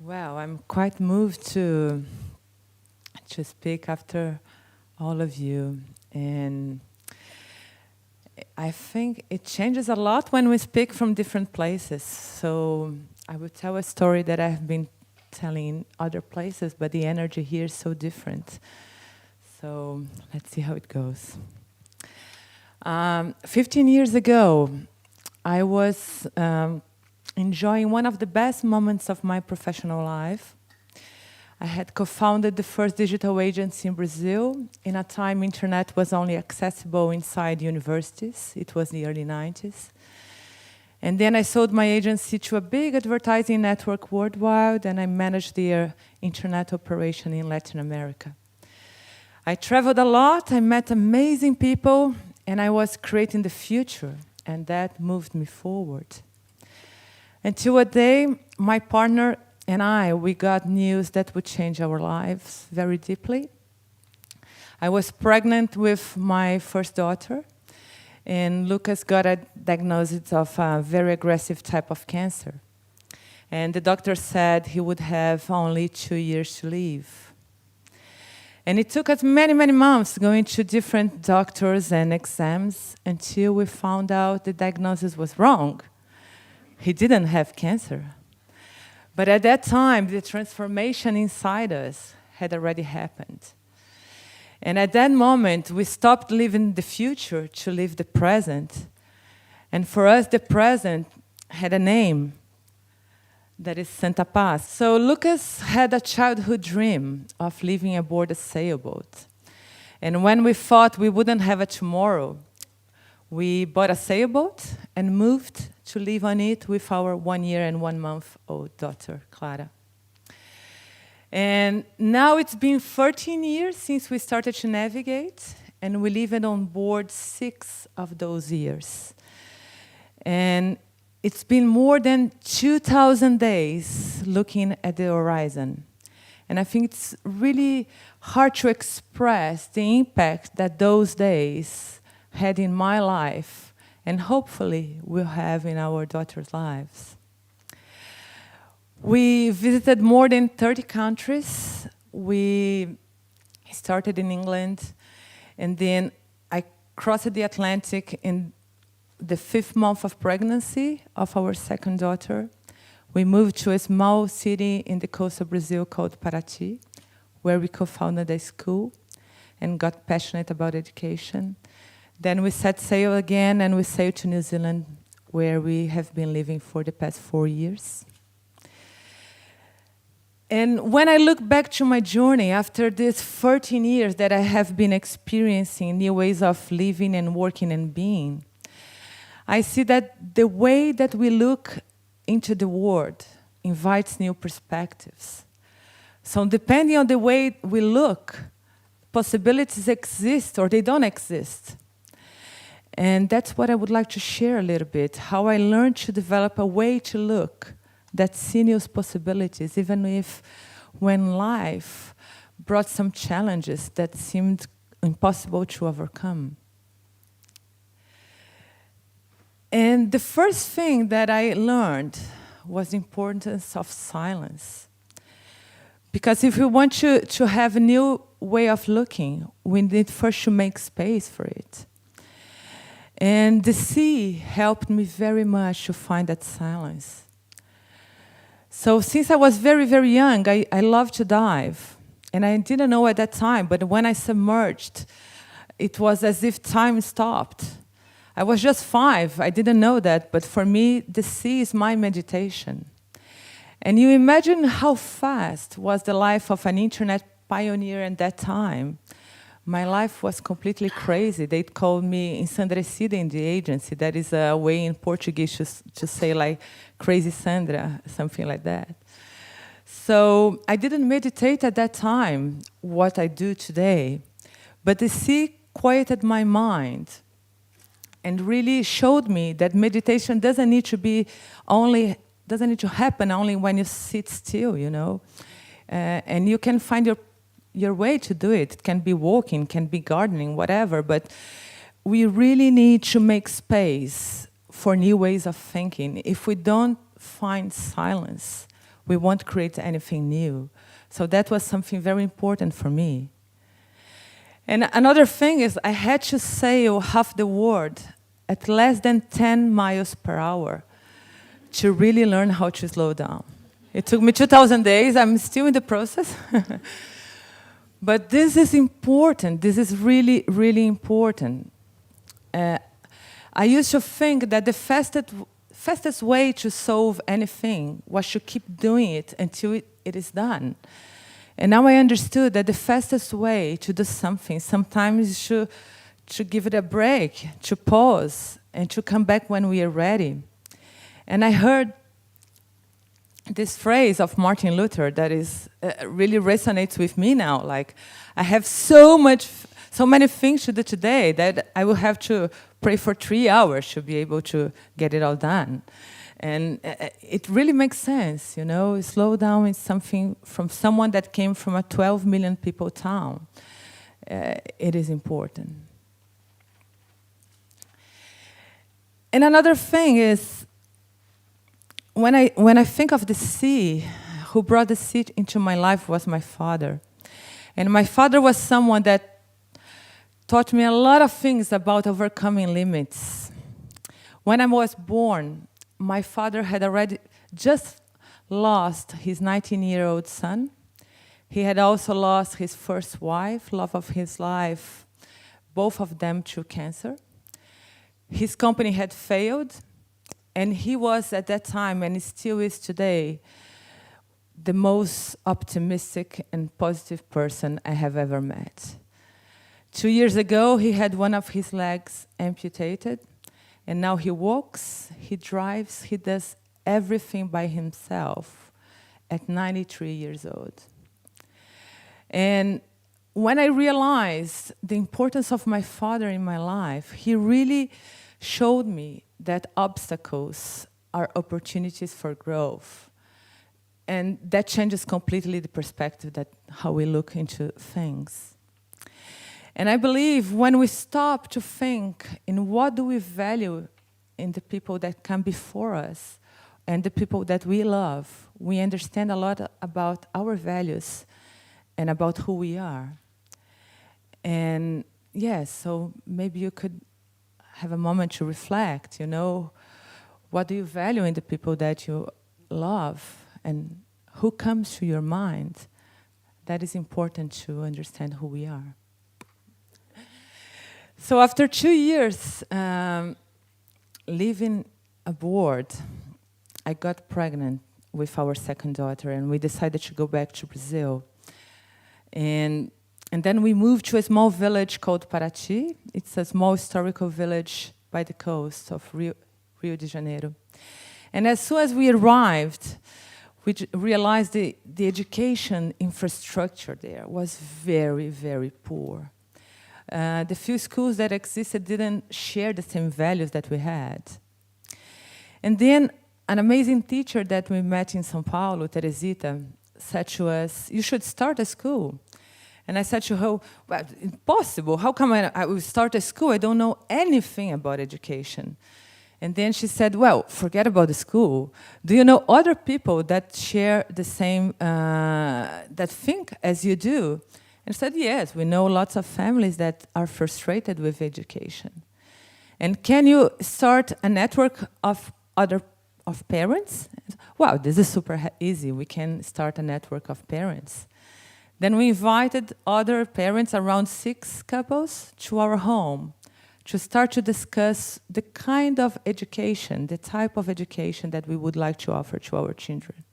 Well, I'm quite moved to speak after all of you, and I think it changes a lot when we speak from different places. So I would tell a story that I've been telling in other places, but the energy here is so different. So let's see how it goes. 15 years ago, I was enjoying one of the best moments of my professional life. I had co-founded the first digital agency in Brazil in a time internet was only accessible inside universities. It was the early 90s. And then I sold my agency to a big advertising network worldwide, and I managed their internet operation in Latin America. I traveled a lot, I met amazing people, and I was creating the future, and that moved me forward. Until a day, my partner and we got news that would change our lives very deeply. I was pregnant with my first daughter, and Lucas got a diagnosis of a very aggressive type of cancer. And the doctor said he would have only 2 years to live. And it took us many, many months going to different doctors and exams until we found out the diagnosis was wrong. He didn't have cancer. But at that time, the transformation inside us had already happened. And at that moment, we stopped living the future to live the present. And for us, the present had a name that is Santa Paz. So Lucas had a childhood dream of living aboard a sailboat. And when we thought we wouldn't have a tomorrow, we bought a sailboat and moved to live on it with our 1 year and 1 month old daughter, Clara. And now it's been 13 years since we started to navigate, and we lived on board 6 of those years. And it's been more than 2,000 days looking at the horizon. And I think it's really hard to express the impact that those days had in my life, and hopefully will have in our daughters' lives. We visited more than 30 countries. We started in England, and then I crossed the Atlantic in the 5th month of pregnancy of our second daughter. We moved to a small city in the coast of Brazil called Paraty, where we co-founded a school and got passionate about education. Then we set sail again, and we sailed to New Zealand, where we have been living for the past 4 years. And when I look back to my journey after these 13 years that I have been experiencing new ways of living and working and being, I see that the way that we look into the world invites new perspectives. So depending on the way we look, possibilities exist or they don't exist. And that's what I would like to share a little bit, how I learned to develop a way to look that sees new possibilities, even if when life brought some challenges that seemed impossible to overcome. And the first thing that I learned was the importance of silence. Because if we want to have a new way of looking, we need first to make space for it. And the sea helped me very much to find that silence. So since I was very, very young, I loved to dive. And I didn't know at that time, but when I submerged, it was as if time stopped. I was just 5, I didn't know that, but for me, the sea is my meditation. And you imagine how fast was the life of an internet pioneer at that time. My life was completely crazy. They called me ensandrecida in the agency. That is a way in Portuguese to say like crazy Sandra, something like that. So I didn't meditate at that time what I do today, but the sea quieted my mind and really showed me that meditation doesn't need to happen only when you sit still, you know. And you can find your way to do it. It can be walking, can be gardening, whatever, but we really need to make space for new ways of thinking. If we don't find silence, we won't create anything new. So that was something very important for me. And another thing is I had to sail half the world at less than 10 miles per hour to really learn how to slow down. It took me 2,000 days. I'm still in the process. But this is important. This is really, really important. I used to think that the fastest way to solve anything was to keep doing it until it is done. And now I understood that the fastest way to do something sometimes is to give it a break, to pause, and to come back when we are ready. And I heard this phrase of Martin Luther that is really resonates with me now. Like, I have so many things to do today that I will have to pray for 3 hours to be able to get it all done. And it really makes sense, you know. Slow down is something from someone that came from a 12 million people town. It is important. And another thing is, when I think of the sea, who brought the sea into my life was my father. And my father was someone that taught me a lot of things about overcoming limits. When I was born, my father had already just lost his 19-year-old son. He had also lost his first wife, love of his life, both of them through cancer. His company had failed, and he was at that time, and he still is today, the most optimistic and positive person I have ever met. 2 years ago, he had one of his legs amputated, and now he walks, he drives, he does everything by himself at 93 years old. And when I realized the importance of my father in my life, he really showed me that obstacles are opportunities for growth. And that changes completely the perspective that how we look into things. And I believe when we stop to think in what do we value in the people that come before us and the people that we love, we understand a lot about our values and about who we are. And yes, so maybe you could have a moment to reflect, you know, what do you value in the people that you love and who comes to your mind? That is important to understand who we are. So after 2 years living abroad, I got pregnant with our second daughter, and we decided to go back to Brazil. And then we moved to a small village called Paraty. It's a small historical village by the coast of Rio de Janeiro. And as soon as we arrived, we realized the education infrastructure there was very, very poor. The few schools that existed didn't share the same values that we had. And then an amazing teacher that we met in São Paulo, Teresita, said to us, "You should start a school." And I said to her, "Well, impossible. How come I will start a school? I don't know anything about education." And then she said, "Well, forget about the school. Do you know other people that share the same, that think as you do?" And I said, "Yes, we know lots of families that are frustrated with education. And can you start a network of parents?" Wow, this is super easy. We can start a network of parents. Then we invited other parents, around 6 couples, to our home to start to discuss the kind of education, the type of education that we would like to offer to our children.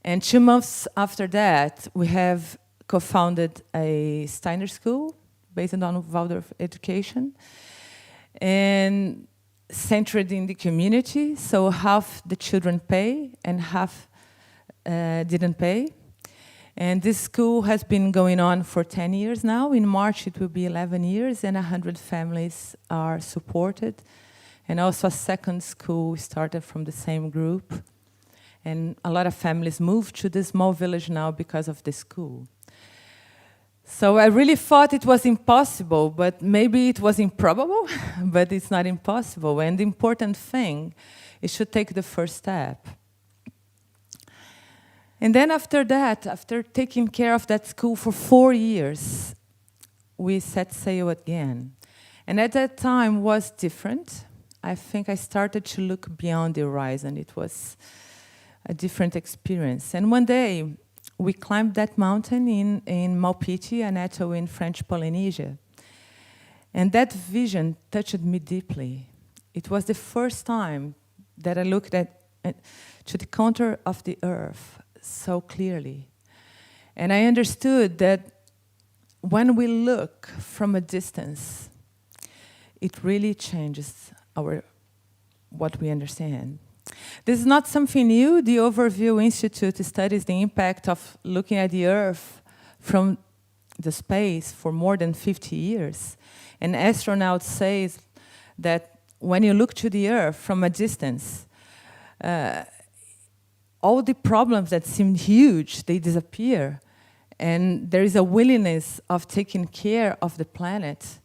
And 2 months after that, we have co-founded a Steiner school based on Waldorf education and centered in the community. So half the children pay and half didn't pay. And this school has been going on for 10 years now. In March, it will be 11 years, and 100 families are supported. And also a second school started from the same group. And a lot of families moved to this small village now because of the school. So I really thought it was impossible, but maybe it was improbable, but it's not impossible. And the important thing is to take the first step. And then after that, after taking care of that school for 4 years, we set sail again. And at that time was different. I think I started to look beyond the horizon. It was a different experience. And one day, we climbed that mountain in Maupiti, an atoll in French Polynesia. And that vision touched me deeply. It was the first time that I looked to the contour of the earth so clearly. And I understood that when we look from a distance, it really changes what we understand. This is not something new. The Overview Institute studies the impact of looking at the Earth from the space for more than 50 years. And astronauts say that when you look to the Earth from a distance, all the problems that seemed huge, they disappear. And there is a willingness of taking care of the planet.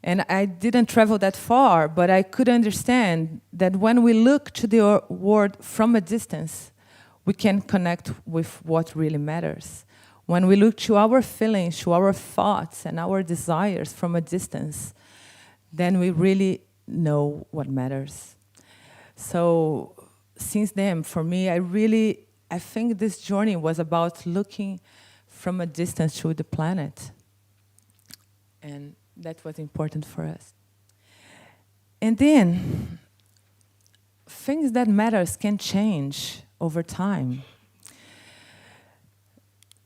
And I didn't travel that far, but I could understand that when we look to the world from a distance, we can connect with what really matters. When we look to our feelings, to our thoughts, and our desires from a distance, then we really know what matters. So since then, for me, I think this journey was about looking from a distance to the planet. And that was important for us. And then, things that matters can change over time.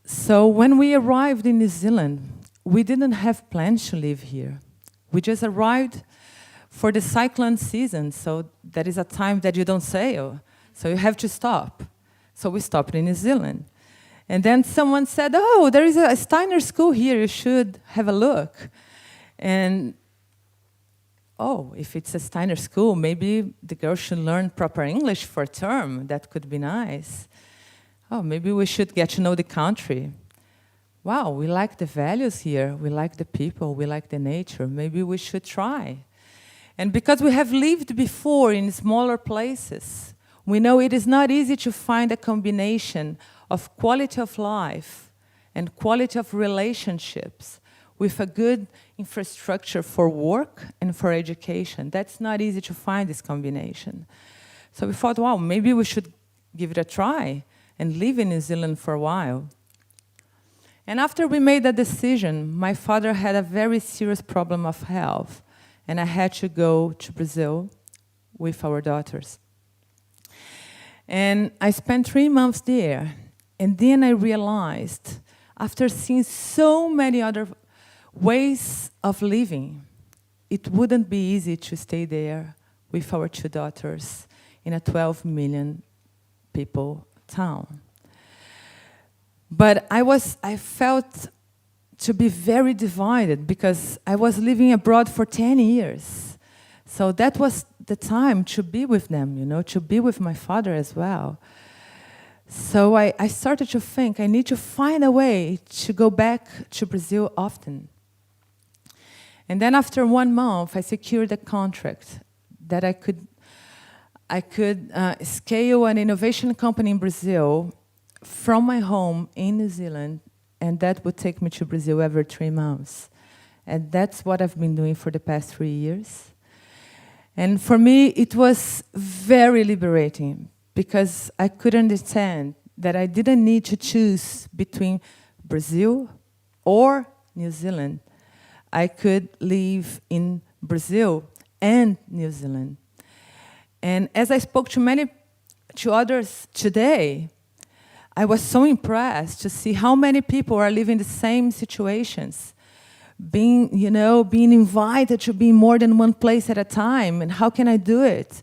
So when we arrived in New Zealand, we didn't have plans to live here. We just arrived for the cyclone season, so that is a time that you don't sail, so you have to stop. So we stopped in New Zealand. And then someone said, oh, there is a Steiner school here, you should have a look. And, oh, if it's a Steiner school, maybe the girls should learn proper English for a term. That could be nice. Oh, maybe we should get to know the country. Wow, we like the values here. We like the people. We like the nature. Maybe we should try. And because we have lived before in smaller places, we know it is not easy to find a combination of quality of life and quality of relationships with a good infrastructure for work and for education. That's not easy to find, this combination. So we thought, wow, maybe we should give it a try and live in New Zealand for a while. And after we made that decision, my father had a very serious problem of health, and I had to go to Brazil with our daughters. And I spent 3 months there, and then I realized, after seeing so many other ways of living, it wouldn't be easy to stay there with our 2 daughters in a 12 million people town. But I felt to be very divided because I was living abroad for 10 years. So that was the time to be with them, you know, to be with my father as well. So I started to think I need to find a way to go back to Brazil often. And then after 1 month, I secured a contract that I could scale an innovation company in Brazil from my home in New Zealand, and that would take me to Brazil every 3 months. And that's what I've been doing for the past 3 years. And for me, it was very liberating because I could understand that I didn't need to choose between Brazil or New Zealand. I could live in Brazil and New Zealand. And as I spoke to others today, I was so impressed to see how many people are living the same situations, being invited to be in more than one place at a time, and how can I do it?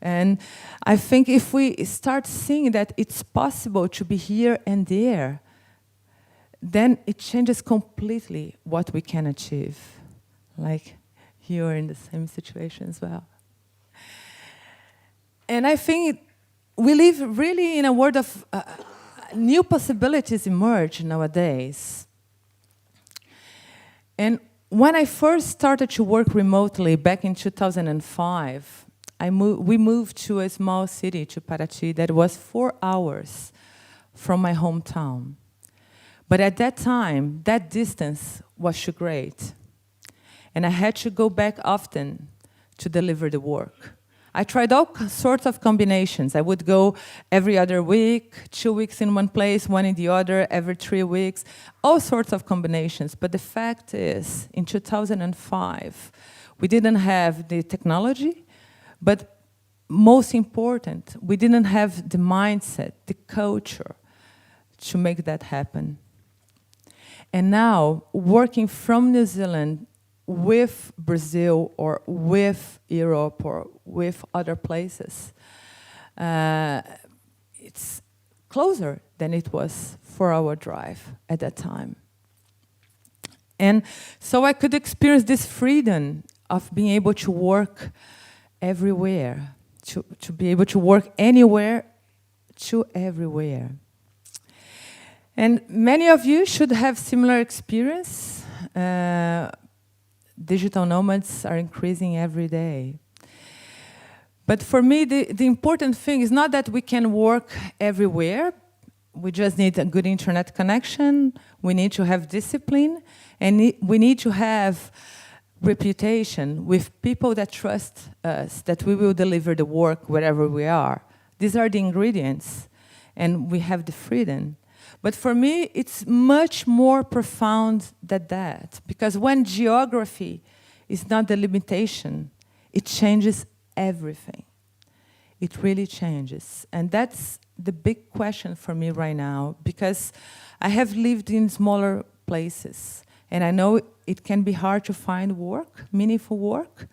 And I think if we start seeing that it's possible to be here and there, then it changes completely what we can achieve. Like you are in the same situation as well. And I think we live really in a world of new possibilities emerge nowadays. And when I first started to work remotely back in 2005, we moved to a small city, to Paraty, that was 4 hours from my hometown. But at that time, that distance was too great. And I had to go back often to deliver the work. I tried all sorts of combinations. I would go every other week, 2 weeks in one place, one in the other, every 3 weeks, all sorts of combinations. But the fact is, in 2005, we didn't have the technology, but most important, we didn't have the mindset, the culture to make that happen. And now, working from New Zealand with Brazil or with Europe or with other places, it's closer than it was 4-hour drive at that time. And so I could experience this freedom of being able to work everywhere, to be able to work anywhere to everywhere. And many of you should have similar experience. Digital nomads are increasing every day. But for me, the important thing is not that we can work everywhere. We just need a good internet connection. We need to have discipline. And we need to have reputation with people that trust us, that we will deliver the work wherever we are. These are the ingredients. And we have the freedom. But for me, it's much more profound than that. Because when geography is not the limitation, it changes everything. It really changes. And that's the big question for me right now, because I have lived in smaller places. And I know it can be hard to find work, meaningful work.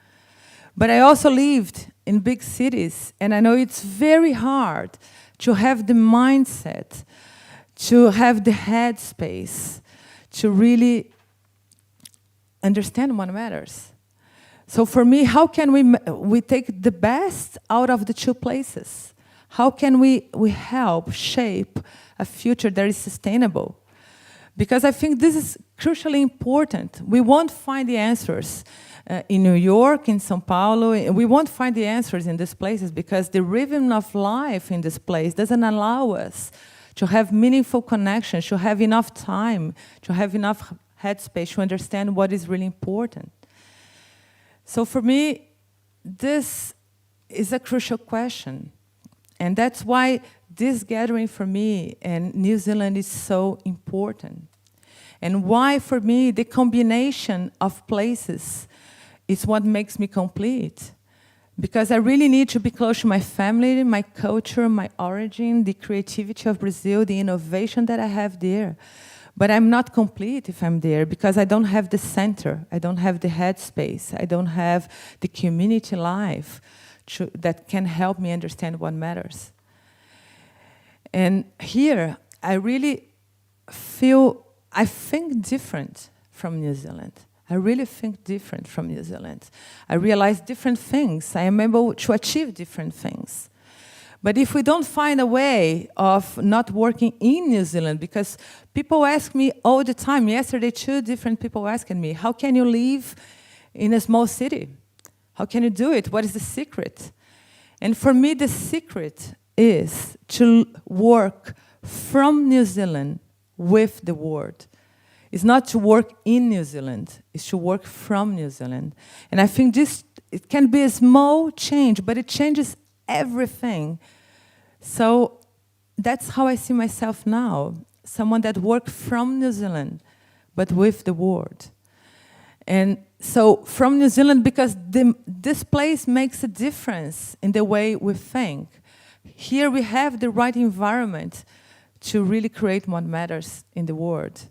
But I also lived in big cities. And I know it's very hard to have the mindset, to have the headspace, to really understand what matters. So for me, how can we take the best out of the two places? How can we help shape a future that is sustainable? Because I think this is crucially important. We won't find the answers in New York, in São Paulo. We won't find the answers in these places because the rhythm of life in this place doesn't allow us to have meaningful connections, to have enough time, to have enough headspace to understand what is really important. So for me, this is a crucial question. And that's why this gathering for me and New Zealand is so important. And why, for me, the combination of places is what makes me complete. Because I really need to be close to my family, my culture, my origin, the creativity of Brazil, the innovation that I have there. But I'm not complete if I'm there because I don't have the center, I don't have the headspace, I don't have the community life that can help me understand what matters. And here, I really I think different from New Zealand. I really think different from New Zealand. I realize different things. I am able to achieve different things. But if we don't find a way of not working in New Zealand, because people ask me all the time, yesterday 2 different people asking me, how can you live in a small city? How can you do it? What is the secret? And for me, the secret is to work from New Zealand with the world. It's not to work in New Zealand, it's to work from New Zealand. And I think it can be a small change, but it changes everything. So that's how I see myself now, someone that works from New Zealand, but with the world. And so from New Zealand, because this place makes a difference in the way we think. Here we have the right environment to really create what matters in the world.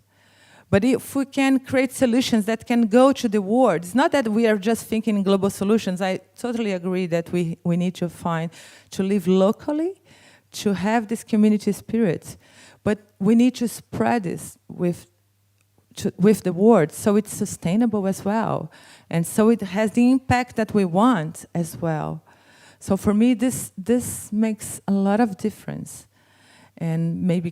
But if we can create solutions that can go to the world, it's not that we are just thinking in global solutions. I totally agree that we need to live locally, to have this community spirit. But we need to spread this with the world so it's sustainable as well. And so it has the impact that we want as well. So for me, this makes a lot of difference. And maybe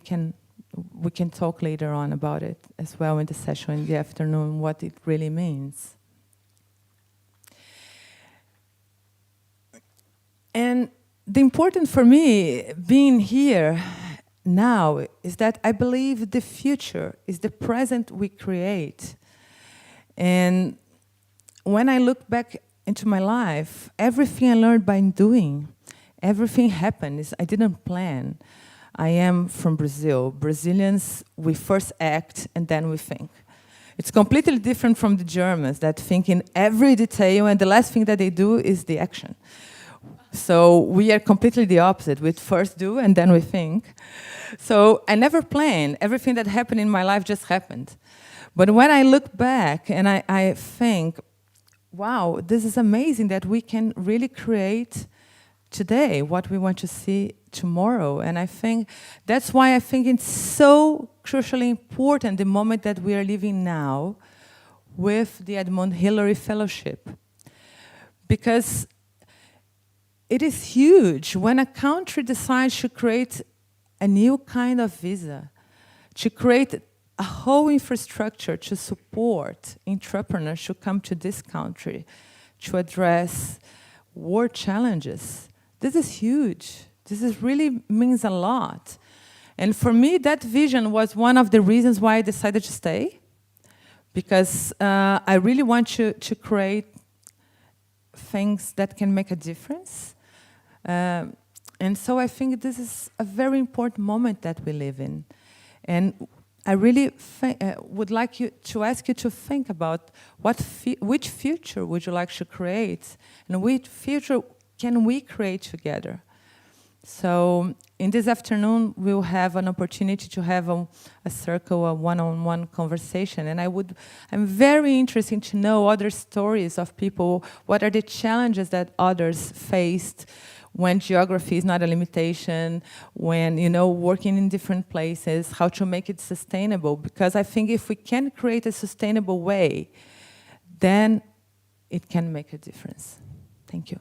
we can talk later on about it as well in the session in the afternoon, what it really means. And the important for me, being here now is that I believe the future is the present we create. And when I look back into my life, everything I learned by doing, everything happened. I didn't plan. I am from Brazil. Brazilians, we first act and then we think. It's completely different from the Germans that think in every detail and the last thing that they do is the action. So we are completely the opposite. We first do and then we think. So I never planned. Everything that happened in my life just happened. But when I look back and I think, wow, this is amazing that we can really create today what we want to see tomorrow. And I think that's why I think it's so crucially important the moment that we are living now with the Edmund Hillary Fellowship. Because it is huge when a country decides to create a new kind of visa, to create a whole infrastructure to support entrepreneurs to come to this country, to address world challenges. This is huge. This is really means a lot. And for me, that vision was one of the reasons why I decided to stay, because I really want to create things that can make a difference. And so I think this is a very important moment that we live in. And I really would like to ask you to think about which future would you like to create, and which future can we create together. So in this afternoon, we'll have an opportunity to have a circle, a one-on-one conversation. And I'm very interested to know other stories of people. What are the challenges that others faced when geography is not a limitation, when, working in different places, how to make it sustainable. Because I think if we can create a sustainable way, then it can make a difference. Thank you.